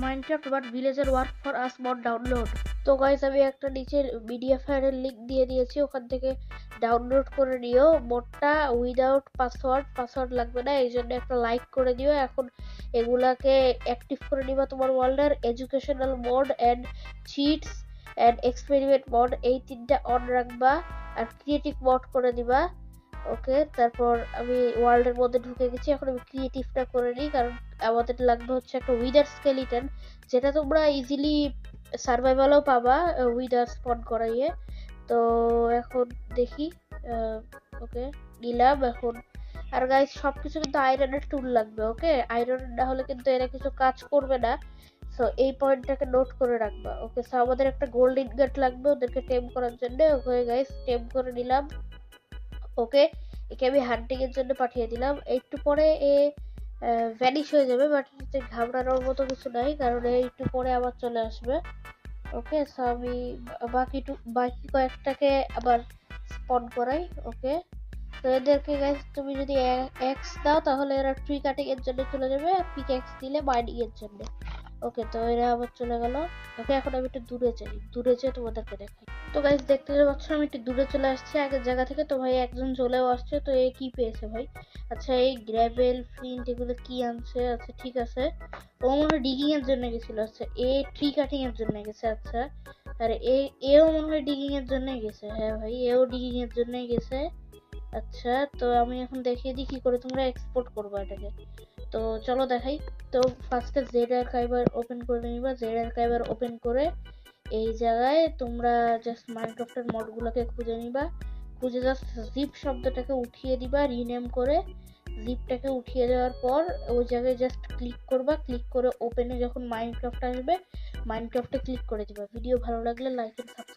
Minecraft but villager work for us mod download. তো guys আমি একটা নিচের মিডিয়া ফাইলের লিঙ্ক দিয়ে দিয়েছি, ওখান থেকে ডাউনলোড করে নিও মডটা উইদাউট পাসওয়ার্ড লাগবে না, এই জন্য একটা লাইক করে দিও। এখন এগুলাকে অ্যাক্টিভ করে নিবা তোমার ওয়ার্ল্ডের। Educational mode and cheats and experiment mode এই তিনটা অন রাখবা, আর ক্রিয়েটিভ মোড করে দিবা। ওকে, তারপর আমি ওয়ার্ল্ডের মধ্যে ঢুকে গেছি। এখন আমি ক্রিয়েটিভটা করে নিই, কারণ আমাদের লাগবে হচ্ছে একটা উইদার স্কেলিটন, যেটা তোমরা ইজিলি সার্ভাইভালও পাবা উইদার স্পন করাইয়ে। তো এখন দেখি, ওকে নিলাম এখন। আর গাইস সবকিছু কিন্তু আয়রনের টুল লাগবে, ওকে? আয়রন না হলে কিন্তু এরা কিছু কাজ করবে না। সো এই পয়েন্টটাকে নোট করে রাখবা। ওকে, সো আমাদের একটা গোল্ড ইনগট লাগবে ওদেরকে টেম করার জন্য। ওকে গাইস, টেম করে নিলাম। ওকে, একে আমি হান্টিং এর জন্য পাঠিয়ে দিলাম। একটু পরে এ ভ্যানিশ হয়ে যাবে, বাট ঘাবড়ানোর মতো কিছু নাই, কারণ একটু পরে আবার চলে আসবে। ওকে, সো আমি বাকি কয়েকটাকে আবার স্পন করাই। ওকে, তো এদেরকে গাইস তুমি যদি এক্স দাও তাহলে এরা ট্রি কাটিং এর জন্য চলে যাবে, পিক এক্স দিলে মাইনিং এর জন্য। ওকে, তো এরা আবার চলে গেল। ওকে, এখন আমি একটু দূরে যেয়ে তোমাদেরকে দেখাই। তো গাইস দেখতে পাচ্ছ আমি একটু দূরে চলে আসছি আগের জায়গা থেকে। তো ভাই একজন চলেও আসছে। তো এ কি পেয়েছে ভাই? আচ্ছা, এই গ্র্যাভেল ফ্লিন্ট এগুলো কি আনছে? আচ্ছা ঠিক আছে, ও মনে হয় ডিগিং এর জন্য গেছিল। আচ্ছা, এ ট্রি কাটিং এর জন্য গেছে। আচ্ছা, আর এও মনে হয় ডিগিং এর জন্য গেছে। হ্যাঁ ভাই, এও ডিগিং এর জন্য গেছে। আচ্ছা, তো আমি এখন দেখিয়ে দিই কি করে তোমরা এক্সপোর্ট করবে এটাকে। তো চলো দেখাই। তো ফার্স্টে জেড আর্কাইভার ওপেন করে নিবা। জেড আর্কাইভার ওপেন করে এই জায়গায় তোমরা জাস্ট মাইনক্রাফটের মডগুলোকে খুঁজে নিবা। খুঁজে জাস্ট জিপ শব্দটাকে উঠিয়ে দিবা রিনেম করে। জিপটাকে উঠিয়ে দেওয়ার পর ওই জায়গায় জাস্ট ক্লিক করবা। ক্লিক করে ওপেনে যখন মাইনক্রাফট আসবে, মাইনক্রাফটে ক্লিক করে দিবা। ভিডিও ভালো লাগলে লাইক এন্ড সাবস্ক্রাইব